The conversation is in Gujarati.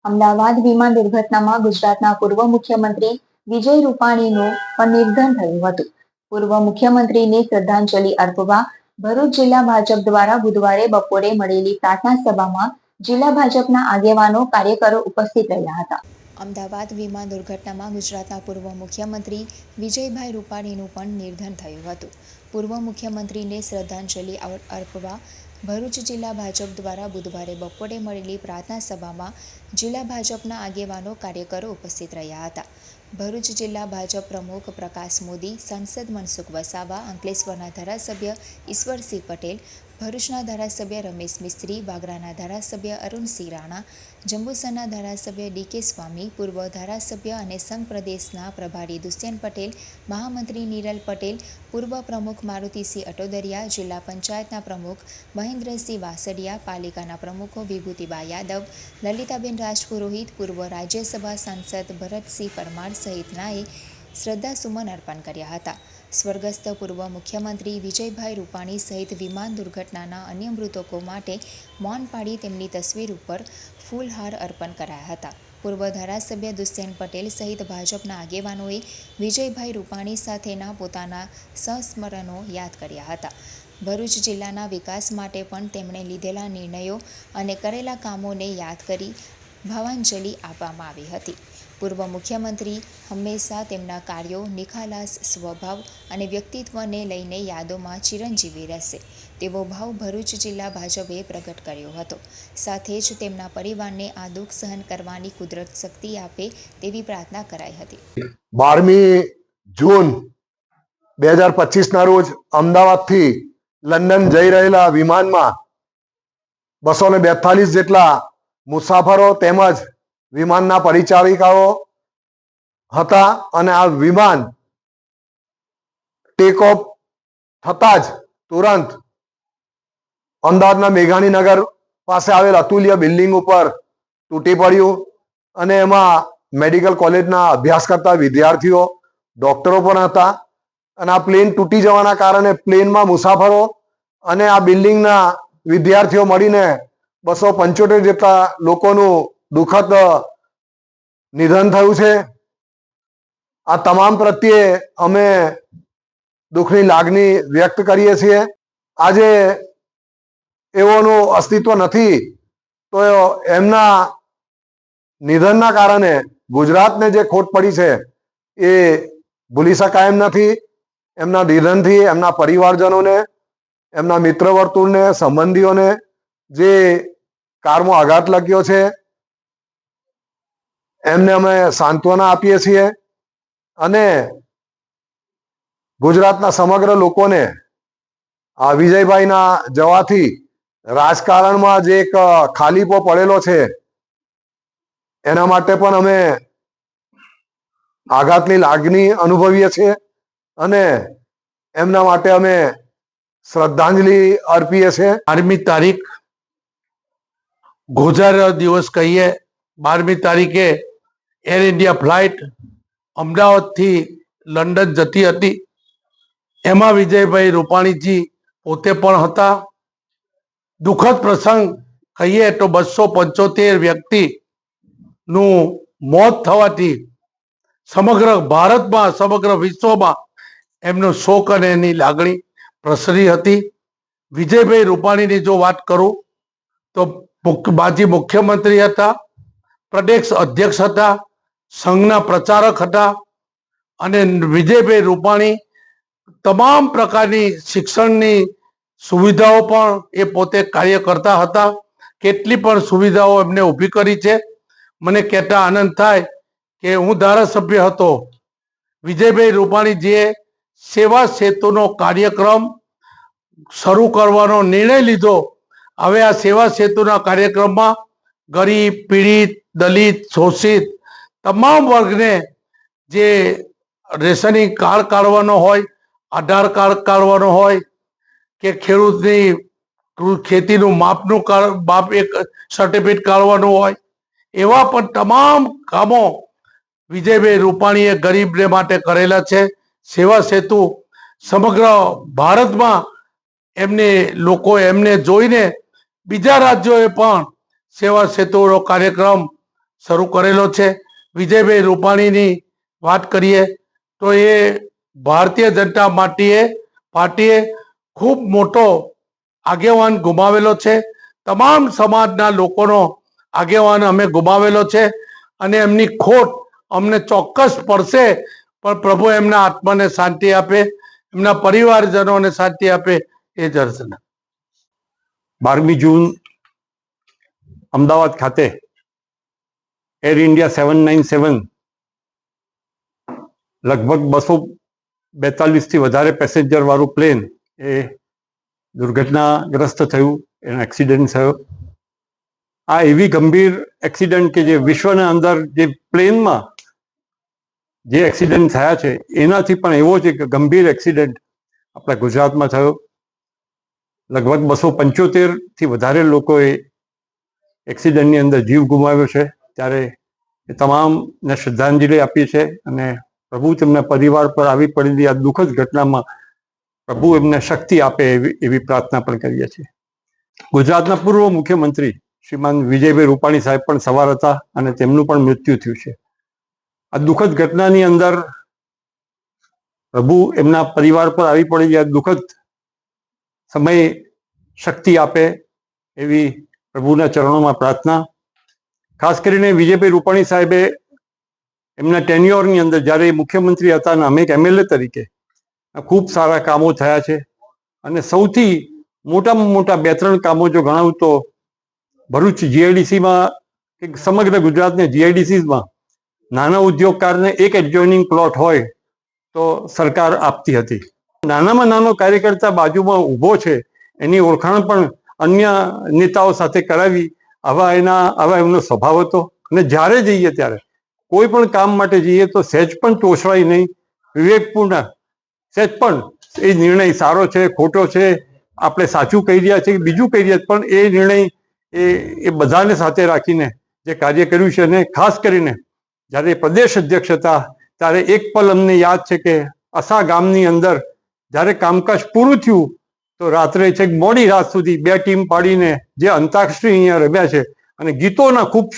અમદાવાદ વિમાન દુર્ઘટનામાં ગુજરાતના પૂર્વ મુખ્યમંત્રી વિજય રૂપાણીનું પણ નિધન થયું હતું. પૂર્વ મુખ્યમંત્રીને શ્રદ્ધાંજલિ અર્પવા ભરૂચ જિલ્લા ભાજપ દ્વારા બુધવારે બપોરે મળેલી પ્રાર્થના સભામાં જિલ્લા ભાજપના આગેવાનો કાર્યકરો ઉપસ્થિત રહ્યા હતા. અમદાવાદ વિમાન દુર્ઘટનામાં ગુજરાતના પૂર્વ મુખ્યમંત્રી વિજયભાઈ રૂપાણીનું પણ નિધન થયું હતું. પૂર્વ મુખ્યમંત્રીને શ્રદ્ધાંજલિ અર્પવા ભરૂચ જિલ્લા ભાજપ દ્વારા બુધવારે બપોરે મળેલી પ્રાર્થના સભામાં જિલ્લા ભાજપના આગેવાનો કાર્યકરો ઉપસ્થિત રહ્યા હતા. ભરૂચ જિલ્લા ભાજપ પ્રમુખ પ્રકાશ મોદી, સાંસદ મનસુખ વસાવા, અંકલેશ્વરના ધારાસભ્ય ઈશ્વરસિંહ પટેલ, ભરૂચના ધારાસભ્ય રમેશ મિસ્ત્રી, બાગરાના ધારાસભ્ય અરુણસિંહ રાણા, જંબુસરના ધારાસભ્ય ડી.કે. સ્વામી, પૂર્વ ધારાસભ્ય અને સંઘ પ્રદેશના પ્રભારી દુષ્યંત પટેલ, મહામંત્રી નિરલ પટેલ, પૂર્વ પ્રમુખ મારુતિસિંહ અટોદરિયા, જિલ્લા પંચાયતના પ્રમુખ મહેન્દ્રસિંહ વાસડિયા, પાલિકાના પ્રમુખો વિભૂતિબા યાદવ, લલિતાબેન રાજપુરોહિત, પૂર્વ રાજ્યસભા સાંસદ ભરતસિંહ પરમાર સહિતનાએ શ્રદ્ધાસુમન અર્પણ કર્યા હતા. સ્વર્ગસ્થ પૂર્વ મુખ્યમંત્રી વિજયભાઈ રૂપાણી સહિત વિમાન દુર્ઘટનાના અન્ય મૃતકો માટે મૌન પાળી તેમની તસવીર ઉપર ફૂલહાર અર્પણ કરાયા હતા. પૂર્વ ધારાસભ્ય દુષ્યંત પટેલ સહિત ભાજપના આગેવાનોએ વિજયભાઈ રૂપાણી સાથેના પોતાના સંસ્મરણો યાદ કર્યા હતા. ભરૂચ જિલ્લાના વિકાસ માટે પણ તેમણે લીધેલા નિર્ણયો અને કરેલા કામોને યાદ કરી ભાવાંજલિ આપવામાં આવી હતી. પૂર્વ મુખ્યમંત્રી હંમેશા તેમના કાર્યો, નિખાલસ સ્વભાવ અને વ્યક્તિત્વને લઈને યાદોમાં ચિરંજીવી રહેશે તેવો ભાવ ભરૂચ જિલ્લા ભાજપે પ્રગટ કર્યો હતો. સાથે જ તેમના પરિવારને આ દુઃખ સહન કરવાની કુદરત શક્તિ આપે તેવી પ્રાર્થના કરાઈ હતી. 12મી જૂન 2025ના રોજ અમદાવાદથી લંડન જઈ રહેલા વિમાનમાં 242 જેટલા મુસાફરો તેમજ વિમાનના પરિચારિકાઓ હતા અને આ વિમાન ટેક ઓફ થતા જ તુરંત અમદાવાદના મેઘાણીનગર પાસે આવેલ અતુલ્ય બિલ્ડિંગ ઉપર તૂટી પડ્યું અને એમાં મેડિકલ કોલેજના અભ્યાસ કરતા વિદ્યાર્થીઓ, ડોક્ટરો પણ હતા અને આ પ્લેન તૂટી જવાના કારણે પ્લેનમાં મુસાફરો અને આ બિલ્ડિંગના વિદ્યાર્થીઓ મળીને 275 જેટલા લોકોનું દુઃખદ નિધન થયું છે. આ તમામ પ્રત્યે અમે દુઃખની લાગણી વ્યક્ત કરીએ છીએ. આજે એઓનું અસ્તિત્વ નથી તો એમના નિધનના કારણે ગુજરાતને જે ખોટ પડી છે એ ભૂલી શકાય એમ નથી. એમના નિધનથી એમના પરિવારજનોને, એમના મિત્ર વર્તુળને, સંબંધીઓને જે કારમાં આઘાત લાગ્યો છે એમને અમે સાંત્વના આપીએ છીએ અને ગુજરાતના સમગ્ર લોકોને આ વિજયભાઈના જવાથી રાજકારણમાં જે એક ખાલીપો પડેલો છે એના માટે પણ અમે આઘાતની લાગણી અનુભવીએ છીએ અને એમના માટે અમે શ્રદ્ધાંજલિ અર્પીએ છીએ. 12મી તારીખ ગોઝાર દિવસ કહીએ. 12મી તારીખે એર ઇન્ડિયા ફ્લાઇટ અમદાવાદથી લંડન જતી હતી. એમાં વિજયભાઈ રૂપાણીજી પોતે પણ હતા. દુઃખદ પ્રસંગ કહીએ તો 275 વ્યક્તિનું મોત થવાથી સમગ્ર ભારતમાં, સમગ્ર વિશ્વમાં એમનો શોક અને એની લાગણી પ્રસરી હતી. વિજયભાઈ રૂપાણીની જો વાત કરું તો માજી મુખ્યમંત્રી હતા, પ્રદેશ અધ્યક્ષ હતા, સંઘના પ્રચારક હતા અને વિજયભાઈ રૂપાણી તમામ પ્રકારની શિક્ષણની સુવિધાઓ પણ એ પોતે કાર્ય કરતા હતા. કેટલી પણ સુવિધાઓ એમને ઊભી કરી છે. મને કહેતા આનંદ થાય કે હું ધારાસભ્ય હતો, વિજયભાઈ રૂપાણીજીએ સેવા સેતુનો કાર્યક્રમ શરૂ કરવાનો નિર્ણય લીધો. હવે આ સેવા સેતુના કાર્યક્રમમાં ગરીબ, પીડિત, દલિત, શોષિત તમામ વર્ગને જે રેશનિંગ કાર્ડ કાઢવાનો હોય, આધાર કાર્ડ કાઢવાનો હોય કે ખેડૂતની ખેતીનું માપનું માપ એક સર્ટિફિકેટ કાઢવાનું હોય, એવા પણ તમામ કામો વિજયભાઈ રૂપાણીએ ગરીબને માટે કરેલા છે. સેવા સેતુ સમગ્ર ભારતમાં લોકો એમને જોઈને બીજા રાજ્યોએ પણ સેવા સેતુનો કાર્યક્રમ શરૂ કરેલો છે. વિજયભાઈ રૂપાણીની વાત કરીએ તો એ ભારતીય જનતા પાર્ટીએ ખૂબ મોટો આગેવાન ગુમાવેલો છે. તમામ સમાજના લોકોનો આગેવાન અમે ગુમાવેલો છે અને એમની ખોટ અમને ચોક્કસ પડશે. પણ પ્રભુ એમના આત્માને શાંતિ આપે, એમના પરિવારજનોને શાંતિ આપે એ જ અર્ચના. 12મી જૂન અમદાવાદ ખાતે એર ઇન્ડિયા 797 લગભગ 242 થી વધારે પેસેન્જર વાળું પ્લેન એ દુર્ઘટનાગ્રસ્ત થયું, એનો એક્સિડન્ટ થયો. આ એવી ગંભીર એક્સિડન્ટ કે જે વિશ્વના અંદર જે પ્લેનમાં જે એક્સિડન્ટ થયા છે એનાથી પણ એવો જ એક ગંભીર એક્સિડન્ટ આપણા ગુજરાતમાં થયો. લગભગ 275 થી વધારે લોકોએ એક્સિડન્ટની અંદર જીવ ગુમાવ્યો છે. ત્યારે એ તમામને શ્રદ્ધાંજલિ આપી છે અને પ્રભુ તેમના પરિવાર પર આવી પડેલી આ દુઃખદ ઘટનામાં પ્રભુ એમને શક્તિ આપે એવી પ્રાર્થના પણ કરીએ છીએ. ગુજરાતના પૂર્વ મુખ્યમંત્રી શ્રીમાન વિજયભાઈ રૂપાણી સાહેબ પણ સવાર હતા અને તેમનું પણ મૃત્યુ થયું છે. આ દુઃખદ ઘટનાની અંદર પ્રભુ એમના પરિવાર પર આવી પડેલી આ દુઃખદ સમય શક્તિ આપે એવી પ્રભુના ચરણોમાં પ્રાર્થના. ખાસ કરીને વિજયભાઈ રૂપાણી સાહેબે એમના ટેન્યોરની અંદર જ્યારે મુખ્યમંત્રી હતા અને અમે એક MLA તરીકે ખૂબ સારા કામો થયા છે અને સૌથી મોટામાં મોટા 2-3 કામો જો ગણાવું તો ભરૂચ GIDCમાં કે સમગ્ર ગુજરાતને GIDCમાં નાના ઉદ્યોગકારને એક એડજોઇનિંગ પ્લોટ હોય તો સરકાર આપતી હતી. નાનામાં નાનો કાર્યકર્તા બાજુમાં ઊભો છે એની ઓળખાણ પણ અન્ય નેતાઓ સાથે કરાવી, આવા એમનો સ્વભાવ હતો. અને જ્યારે જઈએ ત્યારે કોઈ પણ કામ માટે જઈએ તો સહેજ પણ તોછડાય નહીં, વિવેકપૂર્ણ સહેજ પણ એ નિર્ણય સારો છે ખોટો છે, આપણે સાચું કહી રહ્યા છીએ બીજું કહી રહ્યા પણ એ નિર્ણય એ બધાને સાથે રાખીને જે કાર્ય કર્યું છે. અને ખાસ કરીને જ્યારે પ્રદેશ અધ્યક્ષ હતા ત્યારે એક પલ અમને યાદ છે કે અસા ગામની અંદર જ્યારે કામકાજ પૂરું થયું તો રાત્રે છેક મોડી રાત સુધી 2 ટીમ પાડીને જે અંતાક્ષરી અહીંયા રમ્યા છે અને ગીતોના ખૂબ